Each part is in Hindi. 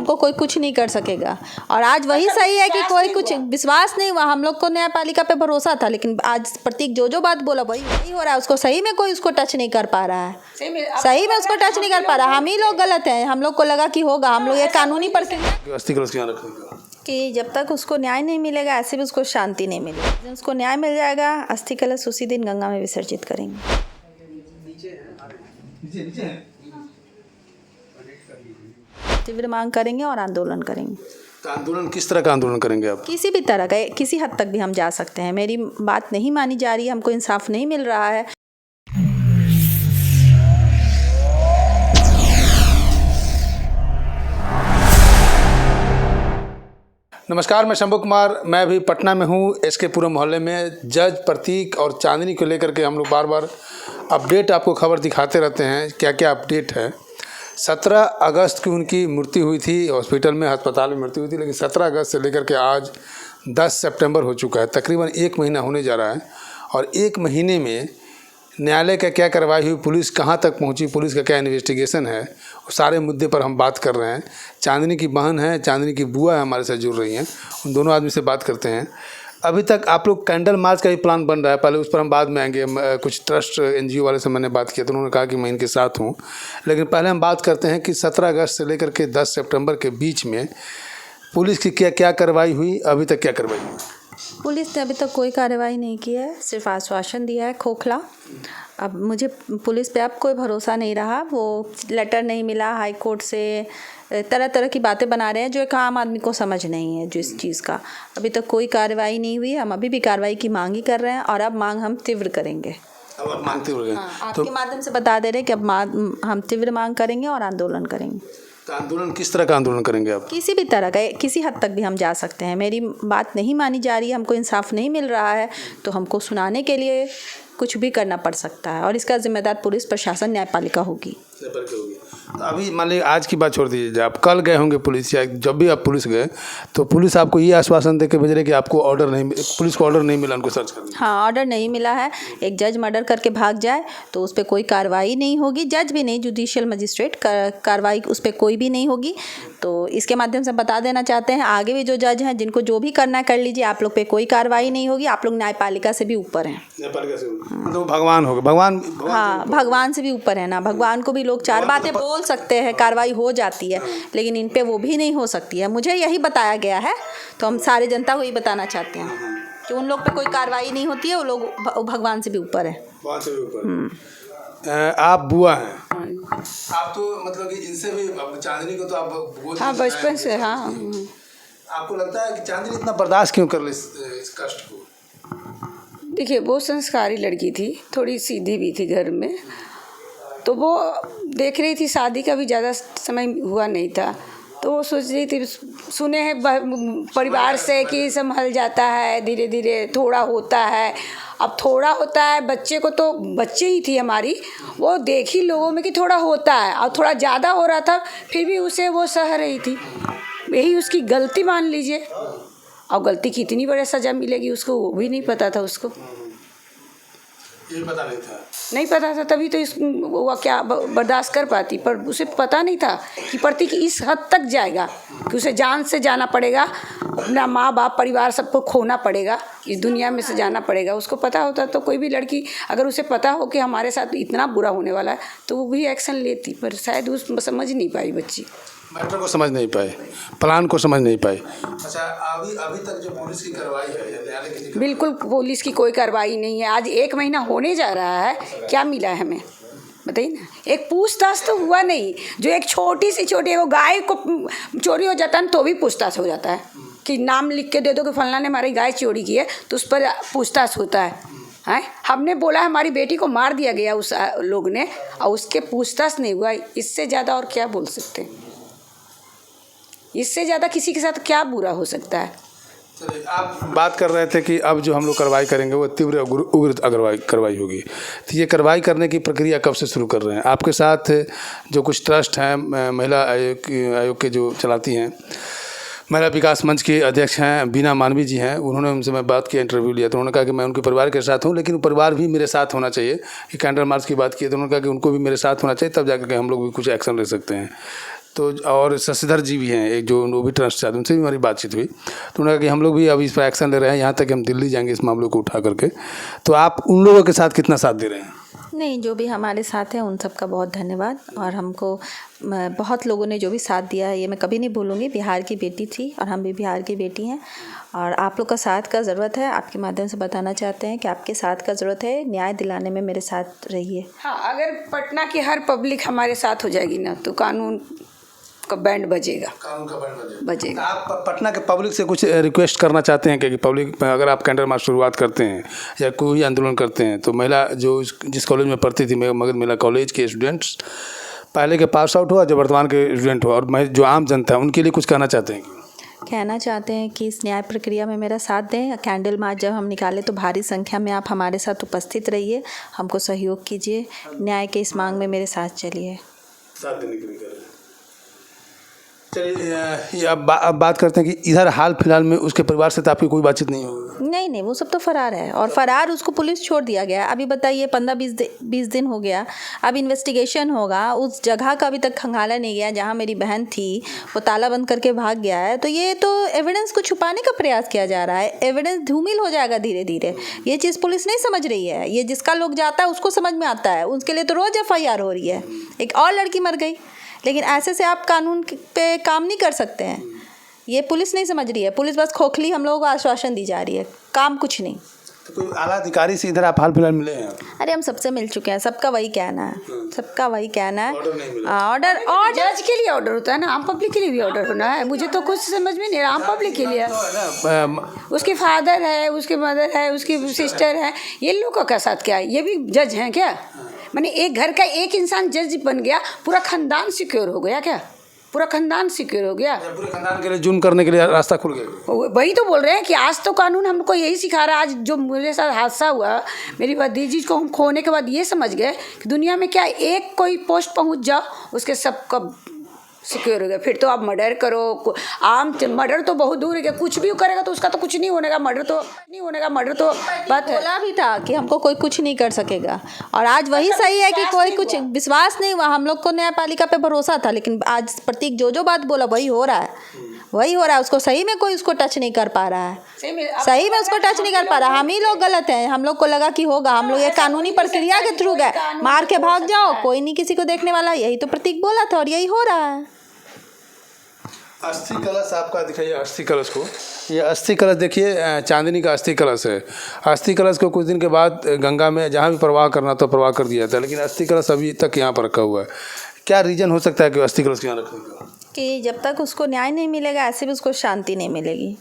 हमको कोई कुछ नहीं कर सकेगा। और आज वही सही है कि कोई कुछ विश्वास नहीं हुआ। हम लोग को न्यायपालिका पे भरोसा था, लेकिन आज प्रतीक जो बात बोला वही हो रहा है। उसको सही में कोई उसको टच नहीं कर पा रहा है, सही में उसको टच नहीं कर पा रहा। हम ही लोग गलत हैं। हम लोग को लगा कि होगा, हम लोग ये कानूनी प्रक्रिया कि जब तक उसको न्याय नहीं मिलेगा ऐसे भी उसको शांति नहीं मिलेगी। जब उसको न्याय मिल जाएगा अस्थि कलश उसी दिन गंगा में विसर्जित करेंगे। तीव्र मांग करेंगे और आंदोलन करेंगे। तो आंदोलन किस तरह का आंदोलन करेंगे आप? किसी भी तरह का, किसी हद तक भी हम जा सकते हैं। मेरी बात नहीं मानी जा रही है, हमको इंसाफ नहीं मिल रहा है। नमस्कार, मैं शंभू कुमार। मैं अभी पटना में हूँ, एसके पुरम मोहल्ले में। जज प्रतीक और चांदनी को लेकर के हम लोग बार बार अपडेट आपको खबर दिखाते रहते हैं। क्या क्या अपडेट है? 17 अगस्त की उनकी मृत्यु हुई थी, हॉस्पिटल में, अस्पताल में मृत्यु हुई थी। लेकिन 17 अगस्त से लेकर के आज 10 सितंबर हो चुका है, तकरीबन 1 महीना होने जा रहा है। और 1 महीने में न्यायालय का क्या कार्रवाई हुई, पुलिस कहाँ तक पहुँची, पुलिस का क्या इन्वेस्टिगेशन है, उस सारे मुद्दे पर हम बात कर रहे हैं। चांदनी की बहन है, चांदनी की बुआ है, हमारे साथ जुड़ रही हैं। उन दोनों आदमी से बात करते हैं। अभी तक आप लोग कैंडल मार्च का भी प्लान बन रहा है, पहले उस पर हम बाद में आएंगे। कुछ ट्रस्ट NGO वाले से मैंने बात किया तो उन्होंने कहा कि मैं इनके साथ हूँ। लेकिन पहले हम बात करते हैं कि 17 अगस्त से लेकर के 10 सितंबर के बीच में पुलिस की क्या क्या कार्रवाई हुई, अभी तक क्या कार्रवाई हुई? पुलिस ने अभी तक कोई कार्रवाई नहीं की है, सिर्फ आश्वासन दिया है खोखला। अब मुझे पुलिस पे अब कोई भरोसा नहीं रहा। वो लेटर नहीं मिला हाई कोर्ट से, तरह तरह की बातें बना रहे हैं जो एक आम आदमी को समझ नहीं है। जो इस चीज़ का अभी तक कोई कार्रवाई नहीं हुई। हम अभी भी कार्रवाई की मांग ही कर रहे हैं और अब मांग हम तीव्र करेंगे। अब आप मांगते हो? हाँ, आपके माध्यम से बता दे रहे हैं कि अब हम तीव्र मांग करेंगे और आंदोलन करेंगे। तो आंदोलन किस तरह का आंदोलन करेंगे आप? किसी भी तरह का, किसी हद तक भी हम जा सकते हैं। मेरी बात नहीं मानी जा रही है, हमको इंसाफ नहीं मिल रहा है, तो हमको सुनाने के लिए कुछ भी करना पड़ सकता है। और इसका जिम्मेदार पुलिस प्रशासन, न्यायपालिका होगी। तो अभी मान लीजिए आज की बात छोड़ दीजिए, आप कल गए होंगे पुलिस या जब भी आप पुलिस गए तो पुलिस आपको ये आश्वासन दे के भेज रहे कि आपको ऑर्डर नहीं, पुलिस को ऑर्डर नहीं मिला उनको सर्च करने? हाँ, ऑर्डर नहीं मिला है। एक जज मर्डर करके भाग जाए तो उस पर कोई कार्रवाई नहीं होगी। जज भी नहीं, जुडिशियल मजिस्ट्रेट कार्रवाई उस पर कोई भी नहीं होगी। तो इसके माध्यम से बता देना चाहते हैं आगे भी जो जज हैं, जिनको जो भी करना है कर लीजिए, आप लोग पे कोई कार्रवाई नहीं होगी। आप लोग न्यायपालिका से भी ऊपर हैं। न्यायपालिका से मतलब भगवान होगा, भगवान हाँ, भगवान से भी ऊपर है ना। भगवान को भी लोग 4 बातें बोल सकते हैं, कार्रवाई हो जाती है, लेकिन इन पे वो भी नहीं हो सकती है। मुझे यही बताया गया है, तो हम सारे जनता को यही बताना चाहते हैं कि उन लोग पे कोई कार्रवाई नहीं होती है। वो लोग भगवान से भी ऊपर है। भगवान से भी ऊपर। आप बुआ हैं, आप तो मतलब कि इनसे भी, चांदनी को तो आप हाँ, बचपन से। हाँ, आपको लगता है कि चांदनी इतना बर्दाश्त क्यों कर ले इस कष्ट को? देखिए, वो संस्कारी लड़की थी, थोड़ी सीधी भी थी घर में। तो वो देख रही थी, शादी का भी ज़्यादा समय हुआ नहीं था, तो वो सोच रही थी, सुने हैं परिवार से कि संभल जाता है धीरे धीरे, थोड़ा होता है। अब थोड़ा होता है, बच्चे को तो बच्चे ही थी हमारी, वो देखी लोगों में कि थोड़ा होता है, और थोड़ा ज़्यादा हो रहा था, फिर भी उसे वो सह रही थी। यही उसकी गलती मान लीजिए। और गलती की इतनी बड़ी सज़ा मिलेगी उसको, वो भी नहीं पता था उसको। ये पता नहीं था? नहीं पता था, तभी तो वो क्या बर्दाश्त कर पाती। पर उसे पता नहीं था कि प्रतीक इस हद तक जाएगा कि उसे जान से जाना पड़ेगा, अपना माँ बाप परिवार सबको खोना पड़ेगा, इस दुनिया में से जाना पड़ेगा। उसको पता होता तो कोई भी लड़की, अगर उसे पता हो कि हमारे साथ इतना बुरा होने वाला है, तो वो भी एक्शन लेती। पर शायद उस समझ नहीं पाई बच्ची, मैटर को समझ नहीं पाए, प्लान को समझ नहीं पाए। अच्छा, अभी तक जो पुलिस की कार्रवाई है? बिल्कुल पुलिस की कोई कार्रवाई नहीं है। आज 1 महीना होने जा रहा है, क्या मिला है हमें बताइए ना। एक पूछताछ तो हुआ नहीं। जो एक छोटी सी वो गाय को चोरी हो जाता है तो भी पूछताछ हो जाता है कि नाम लिख के दे दो कि फलना ने हमारी गाय चोरी की है, तो उस पर पूछताछ होता है। हमने बोला हमारी बेटी को मार दिया गया उस लोग ने, और उसके पूछताछ नहीं हुआ। इससे ज़्यादा और क्या बोल सकते हैं? इससे ज़्यादा किसी के साथ क्या बुरा हो सकता है? चलिए, आप बात कर रहे थे कि अब जो हम लोग कार्रवाई करेंगे वो तीव्र उग्र कार्रवाई होगी। तो ये कार्रवाई करने की प्रक्रिया कब से शुरू कर रहे हैं? आपके साथ जो कुछ ट्रस्ट हैं, महिला आयोग के जो चलाती हैं, महिला विकास मंच के अध्यक्ष हैं बीना मानवी जी हैं, उन्होंने उनसे मैं बात किया, इंटरव्यू लिया, तो उन्होंने कहा कि मैं उनके परिवार के साथ हूँ, लेकिन परिवार भी मेरे साथ होना चाहिए। कि कैंडल मार्च की बात की तो उन्होंने कहा कि उनको भी मेरे साथ होना चाहिए, तब जाकर के हम लोग भी कुछ एक्शन ले सकते हैं। तो और शशिधर जी भी हैं, एक जो वो भी ट्रस्ट चाहते, उनसे भी हमारी बातचीत हुई। तो उन्होंने कहा कि हम लोग भी अभी इस पर एक्शन ले रहे हैं, यहाँ तक कि हम दिल्ली जाएंगे इस मामले को उठा करके। तो आप उन लोगों के साथ कितना साथ दे रहे हैं? नहीं, जो भी हमारे साथ हैं उन सब का बहुत धन्यवाद। और हमको बहुत लोगों ने जो भी साथ दिया है ये मैं कभी नहीं भूलूंगी। बिहार की बेटी थी और हम भी बिहार की बेटी हैं, और आप लोग का साथ का ज़रूरत है। आपके माध्यम से बताना चाहते हैं कि आपके साथ का ज़रूरत है, न्याय दिलाने में मेरे साथ रहिए। हाँ, अगर पटना की हर पब्लिक हमारे साथ हो जाएगी ना तो कानून का बैंड बजेगा, कानून का बैंड बजेगा। आप पटना के पब्लिक से कुछ रिक्वेस्ट करना चाहते हैं कि पब्लिक अगर आप कैंडल मार्च शुरुआत करते हैं या कोई आंदोलन करते हैं, तो महिला जो जिस कॉलेज में पढ़ती थी मगध महिला कॉलेज के स्टूडेंट्स, पहले के पास आउट हुआ जो वर्तमान के स्टूडेंट हुआ, और जो आम जनता है उनके लिए कुछ कहना चाहते हैं? कहना चाहते हैं कि इस न्याय प्रक्रिया में मेरा साथ दें। कैंडल मार्च जब हम निकालें तो भारी संख्या में आप हमारे साथ उपस्थित रहिए, हमको सहयोग कीजिए, न्याय के इस मांग में मेरे साथ चलिए। साथ देने के लिए करें। चलिए अब बात करते हैं कि इधर हाल फिलहाल में उसके परिवार से तो आपकी कोई बातचीत नहीं होगी? नहीं, वो सब तो फरार है, और फरार उसको पुलिस छोड़ दिया गया। अभी बताइए 15-20 दिन हो गया, अब इन्वेस्टिगेशन होगा। उस जगह का अभी तक खंगाला नहीं गया जहाँ मेरी बहन थी, वो ताला बंद करके भाग गया है। तो ये तो एविडेंस को छुपाने का प्रयास किया जा रहा है। एविडेंस धूमिल हो जाएगा धीरे धीरे। ये चीज़ पुलिस नहीं समझ रही है। ये जिसका लोग जाता है उसको समझ में आता है, उसके लिए तो रोज़ FIR हो रही है। एक और लड़की मर गई, लेकिन ऐसे से आप कानून पे काम नहीं कर सकते हैं। ये पुलिस नहीं समझ रही है। पुलिस बस खोखली हम लोगों को आश्वासन दी जा रही है, काम कुछ नहीं। तो कोई आला अधिकारी से इधर आप हाल फिलहाल मिले हैं? अरे हम सबसे मिल चुके हैं, सबका वही कहना है, सबका वही कहना है। ऑर्डर नहीं मिला? ऑर्डर जज के लिए ऑर्डर होता है ना, आम पब्लिक के लिए भी ऑर्डर होना है। मुझे तो कुछ समझ में नहीं रहा, आम पब्लिक के लिए उसके फादर है, उसके मदर है, उसकी सिस्टर है, ये लोगों का साथ क्या है? ये भी जज हैं क्या? मैंने एक घर का एक इंसान जज बन गया, पूरा खानदान सिक्योर हो गया क्या? पूरा खानदान सिक्योर हो गया, पूरे खानदान के लिए जुर्म करने के लिए रास्ता खुल गया। वही तो बोल रहे हैं कि आज तो कानून हमको यही सिखा रहा है। आज जो मेरे साथ हादसा हुआ, मेरी भतीजी को हम खोने के बाद ये समझ गए कि दुनिया में क्या एक कोई पोस्ट पहुंच जाओ उसके सबका सिक्योर हो गया। फिर तो आप मर्डर करो, आम मर्डर तो बहुत दूर है कि कुछ भी करेगा तो उसका तो कुछ नहीं होने का। मर्डर तो नहीं होने का, मर्डर तो बात है। बोला भी था कि हमको कोई कुछ नहीं कर सकेगा, और आज वही सही है कि कोई कुछ विश्वास नहीं हुआ। हम लोग को न्यायपालिका पे भरोसा था, लेकिन आज प्रतीक जो बात बोला वही हो रहा है, वही हो रहा है। उसको सही में कोई उसको टच नहीं कर पा रहा है, सही में उसको टच नहीं कर पा रहा। हम ही लोग गलत हैं। हम लोग को लगा कि होगा, हम लोग ये कानूनी प्रक्रिया के थ्रू गए, मार के भाग जाओ, कोई नहीं किसी को देखने वाला। यही तो प्रतीक बोला था और यही हो रहा है। अस्थि कलश आपका दिखाइए, अस्थि कलश को। ये अस्थि कलश देखिए, चांदनी का अस्थि कलश है। अस्थि कलश को कुछ दिन के बाद गंगा में जहाँ भी प्रवाह करना तो प्रवाह कर दिया था, लेकिन अस्थि कलश अभी तक यहाँ पर रखा हुआ है। क्या रीज़न हो सकता है कि अस्थि कलश यहाँ रखने का? कि जब तक उसको न्याय नहीं मिलेगा ऐसे भी उसको शांति नहीं मिलेगी।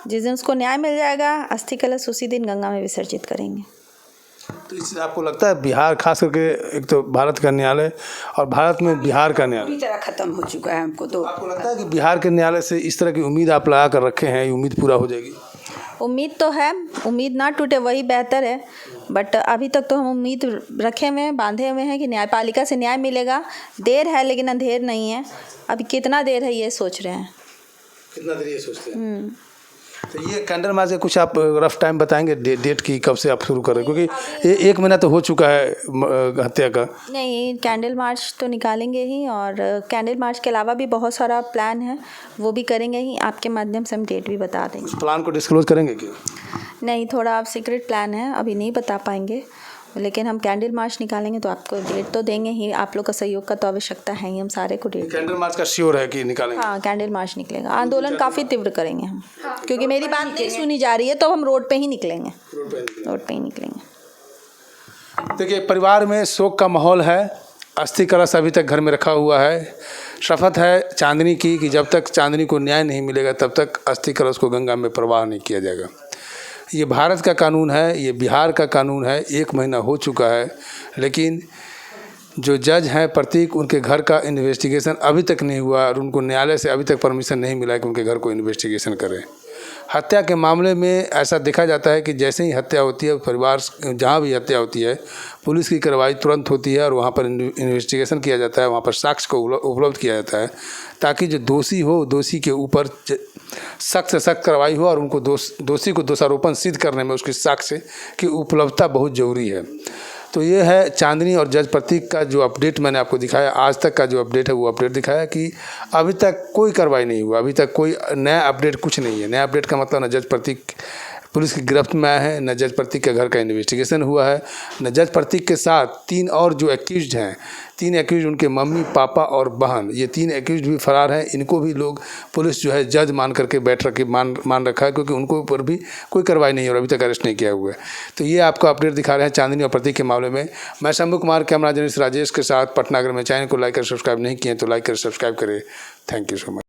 जिस दिन उसको न्याय मिल जाएगा, अस्थि कलश उसी दिन गंगा में विसर्जित करेंगे। तो इससे आपको लगता है बिहार, खास करके एक तो भारत का न्यायालय और भारत में बिहार का न्यायालय पूरी तरह खत्म हो चुका है हमको। तो आपको लगता है कि बिहार के न्यायालय से इस तरह की उम्मीद आप लगा कर रखे हैं, ये उम्मीद पूरा हो जाएगी? उम्मीद तो है, उम्मीद ना टूटे वही बेहतर है। बट अभी तक तो हम उम्मीद रखे हुए हैं, बांधे हुए हैं कि न्यायपालिका से न्याय मिलेगा। देर है लेकिन अंधेर नहीं है। अभी कितना देर है ये सोच रहे हैं। कितना देर ये सोचते हैं? तो ये कैंडल मार्च का कुछ आप रफ टाइम बताएंगे, डेट की कब से आप शुरू करें? क्योंकि 1 महीना तो हो चुका है हत्या का। नहीं, कैंडल मार्च तो निकालेंगे ही, और कैंडल मार्च के अलावा भी बहुत सारा प्लान है, वो भी करेंगे ही। आपके माध्यम से हम डेट भी बता देंगे। उस प्लान को डिस्क्लोज करेंगे क्या? नहीं, थोड़ा आप सीक्रेट प्लान है, अभी नहीं बता पाएंगे, लेकिन हम कैंडल मार्च निकालेंगे तो आपको डेट तो देंगे ही। आप लोग का सहयोग का तो आवश्यकता है ही, हम सारे को डेट। कैंडल मार्च का श्योर है कि निकालेंगे? हाँ, कैंडल मार्च निकलेगा। आंदोलन काफ़ी तीव्र करेंगे हम, क्योंकि मेरी बात नहीं सुनी जा रही है, तो हम रोड पे ही निकलेंगे, रोड पे ही निकलेंगे। देखिए, परिवार में शोक का माहौल है। अस्थि कलश अभी तक घर में रखा हुआ है। शपथ है चांदनी की कि जब तक चांदनी को न्याय नहीं मिलेगा तब तक अस्थि कलश को गंगा में प्रवाह नहीं किया जाएगा। ये भारत का कानून है, ये बिहार का कानून है। 1 महीना हो चुका है, लेकिन जो जज हैं प्रतीक, उनके घर का इन्वेस्टिगेशन अभी तक नहीं हुआ और उनको न्यायालय से अभी तक परमिशन नहीं मिला कि उनके घर को इन्वेस्टिगेशन करें। हत्या के मामले में ऐसा देखा जाता है कि जैसे ही हत्या होती है, परिवार जहाँ भी हत्या होती है, पुलिस की कार्रवाई तुरंत होती है और वहाँ पर इन्वेस्टिगेशन किया जाता है, वहाँ पर साक्ष्य को उपलब्ध किया जाता है, ताकि जो दोषी हो, दोषी के ऊपर सख्त से सख्त कार्रवाई हो और उनको दोषी को दोषारोपण सिद्ध करने में उसकी साक्ष्य की उपलब्धता बहुत ज़रूरी है। तो ये है चांदनी और जज प्रतीक का जो अपडेट मैंने आपको दिखाया, आज तक का जो अपडेट है वो अपडेट दिखाया कि अभी तक कोई कार्रवाई नहीं हुआ, अभी तक कोई नया अपडेट कुछ नहीं है। नया अपडेट का मतलब न जज प्रतीक पुलिस की गिरफ्त में आया है, न जज प्रतीक के घर का इन्वेस्टिगेशन हुआ है, न जज प्रतीक के साथ 3 और जो एक्यूज्ड हैं, 3 एक्यूज उनके मम्मी, पापा और बहन, ये 3 एक्यूज भी फरार हैं। इनको भी लोग पुलिस जो है जज मान करके मान रखा है, क्योंकि उनको ऊपर भी कोई कार्रवाई नहीं है और अभी तक अरेस्ट नहीं किया हुआ है। तो ये आपको अपडेट दिखा रहे हैं चांदनी और प्रतीक के मामले में। मैं शंभू कुमार, कैमरा जर्नलिस्ट राजेश के साथ पटना। अगर मैं चैनल को लाइक और सब्सक्राइब नहीं किए तो लाइक कर सब्सक्राइब करें। Thank you so much.